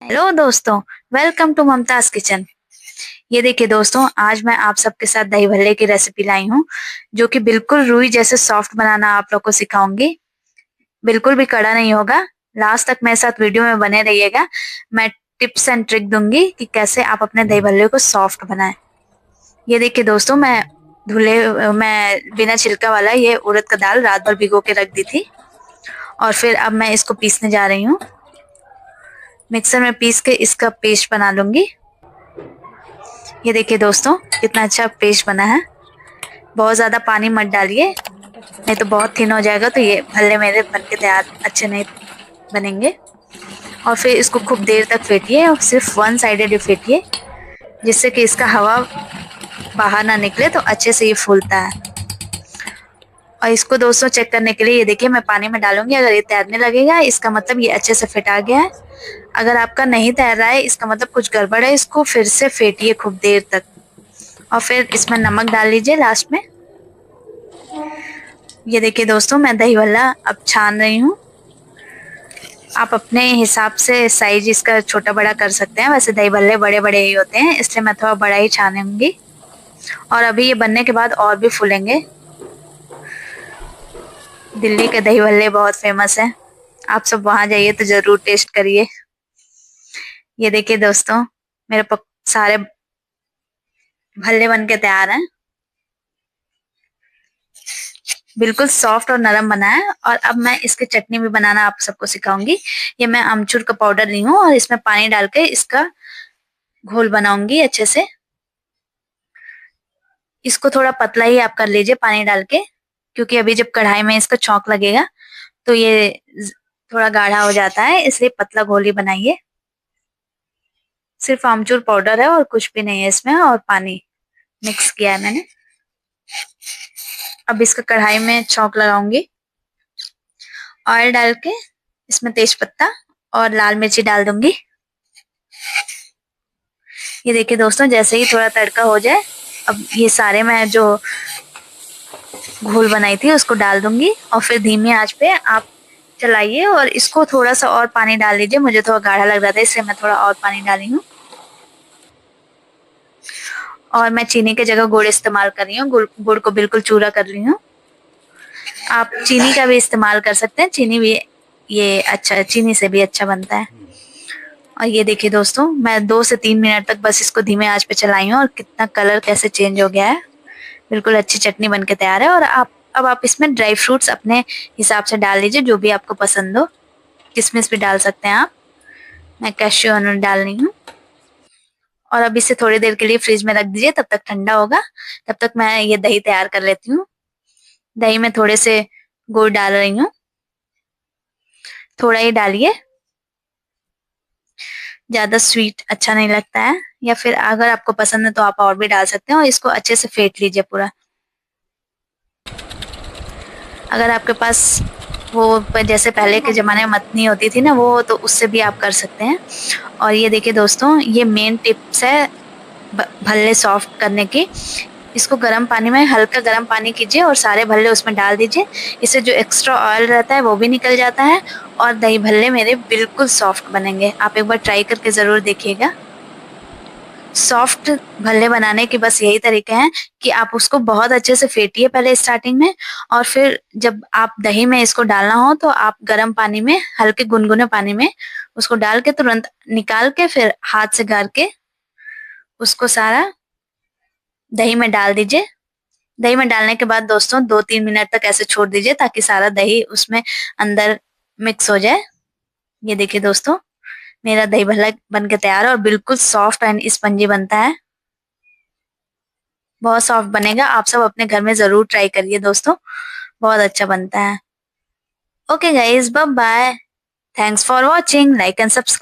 Hello दोस्तों, welcome to Mumtaz kitchen. ये देखिए दोस्तों, आज मैं आप सबके साथ दही भल्ले की रेसिपी लाई हूँ, जो कि बिल्कुल रुई जैसे सॉफ्ट बनाना आप लोग को सिखाऊंगी। बिल्कुल भी कड़ा नहीं होगा। लास्ट तक मेरे साथ वीडियो में बने रहिएगा। मैं टिप्स एंड ट्रिक दूंगी कि कैसे आप अपने दही भल्ले को सॉफ्ट बनाएं। ये देखिए दोस्तों, मैं बिना छिलका वाला ये उड़द का दाल रात भर भिगो के रख दी थी, और फिर अब मैं इसको पीसने जा रही हूँ। मिक्सर में पीस के इसका पेस्ट बना लूंगी। ये देखिए दोस्तों, कितना अच्छा पेस्ट बना है। बहुत ज्यादा पानी मत डालिए, नहीं तो बहुत थिन हो जाएगा, तो ये भल्ले मेरे बन के तैयार अच्छे नहीं बनेंगे। और फिर इसको खूब देर तक फेंटिए, और सिर्फ वन साइडेड ही फेंटिए, जिससे कि इसका हवा बाहर ना निकले, तो अच्छे से ये फूलता है। और इसको दोस्तों चेक करने के लिए ये देखिए, मैं पानी में डालूंगी। अगर ये तैरने लगेगा, इसका मतलब ये अच्छे से फेंटा गया है। अगर आपका नहीं तैर रहा है, इसका मतलब कुछ गड़बड़ है। इसको फिर से फेंटिए खूब देर तक, और फिर इसमें नमक डाल लीजिए लास्ट में। ये देखिए दोस्तों, मैं दही भल्ला अब छान रही हूँ। आप अपने हिसाब से साइज इसका छोटा बड़ा कर सकते हैं। वैसे दही भल्ले बड़े बड़े ही होते हैं, इसलिए मैं थोड़ा बड़ा ही छानूंगी। और अभी ये बनने के बाद और भी फूलेंगे। दिल्ली के दही भल्ले बहुत फेमस हैं। आप सब वहां जाइए तो जरूर टेस्ट करिए। ये देखिए दोस्तों, मेरे सारे भल्ले बन के तैयार हैं। बिल्कुल सॉफ्ट और नरम बना है। और अब मैं इसकी चटनी भी बनाना आप सबको सिखाऊंगी। ये मैं अमचूर का पाउडर ली हूँ, और इसमें पानी डाल के इसका घोल बनाऊंगी अच्छे से। इसको थोड़ा पतला ही आप कर लीजिए पानी डाल के, क्योंकि अभी जब कढ़ाई में इसका छौंक लगेगा तो ये थोड़ा गाढ़ा हो जाता है, इसलिए पतला घोल ही बनाइए। सिर्फ आमचूर पाउडर है और कुछ भी नहीं है इसमें, और पानी मिक्स किया है मैंने। अब इसका कढ़ाई में छौंक लगाऊंगी। ऑयल डाल के इसमें तेज पत्ता और लाल मिर्ची डाल दूंगी। ये देखिए दोस्तों, जैसे ही थोड़ा तड़का हो जाए, अब ये सारे मैं जो घोल बनाई थी उसको डाल दूंगी, और फिर धीमी आंच पे आप चलाइए। और इसको थोड़ा सा और पानी डाल लीजिए। मुझे थोड़ा गाढ़ा लग रहा था, इसलिए मैं थोड़ा और पानी डाली हूँ। और मैं चीनी की जगह गुड़ इस्तेमाल कर रही हूँ। गुड़ को बिल्कुल चूरा कर रही हूँ। आप चीनी का भी इस्तेमाल कर सकते हैं। चीनी भी ये अच्छा, चीनी से भी अच्छा बनता है। और ये देखिए दोस्तों, मैं 2 से 3 मिनट तक बस इसको धीमे आंच पे चलाई हूँ, और कितना कलर कैसे चेंज हो गया है। बिल्कुल अच्छी चटनी बन के तैयार है। और अब आप इसमें ड्राई फ्रूट्स अपने हिसाब से डाल लीजिए, जो भी आपको पसंद हो। किशमिश भी डाल सकते हैं आप। मैं कैश्यू नट डाल रही हूँ। और अब इसे थोड़ी देर के लिए फ्रिज में रख दीजिए, तब तक ठंडा होगा। तब तक मैं ये दही तैयार कर लेती हूँ। दही में थोड़े से गुड़ डाल रही हूँ, थोड़ा ही डालिए, ज्यादा स्वीट अच्छा नहीं लगता है। या फिर अगर आपको पसंद है तो आप और भी डाल सकते हैं। और इसको अच्छे से फेंट लीजिए पूरा। अगर आपके पास वो जैसे पहले के जमाने में मथनी होती थी ना, वो तो उससे भी आप कर सकते हैं। और ये देखिए दोस्तों, ये मेन टिप्स है भल्ले सॉफ्ट करने की। इसको गर्म पानी में, हल्का गर्म पानी कीजिए और सारे भल्ले उसमें डाल दीजिए। इससे जो एक्स्ट्रा ऑयल रहता है वो भी निकल जाता है, और दही भल्ले मेरे बिल्कुल सॉफ्ट बनेंगे। आप एक बार ट्राई करके जरूर देखिएगा। सॉफ्ट भल्ले बनाने के बस यही तरीके हैं कि आप उसको बहुत अच्छे से फेंटिए पहले स्टार्टिंग में, और फिर जब आप दही में इसको डालना हो तो आप गर्म पानी में, हल्के गुनगुने पानी में उसको डाल के तुरंत निकाल के, फिर हाथ से गार के उसको सारा दही में डाल दीजिए। दही में डालने के बाद दोस्तों 2-3 मिनट तक ऐसे छोड़ दीजिए, ताकि सारा दही उसमें अंदर मिक्स हो जाए। ये देखिए दोस्तों, मेरा दही भल्ला बन के तैयार है, और बिल्कुल सॉफ्ट एंड स्पंजी बनता है। बहुत सॉफ्ट बनेगा। आप सब अपने घर में जरूर ट्राई करिए दोस्तों, बहुत अच्छा बनता है। Okay guys, bye bye. Thanks for watching. Like and subscribe.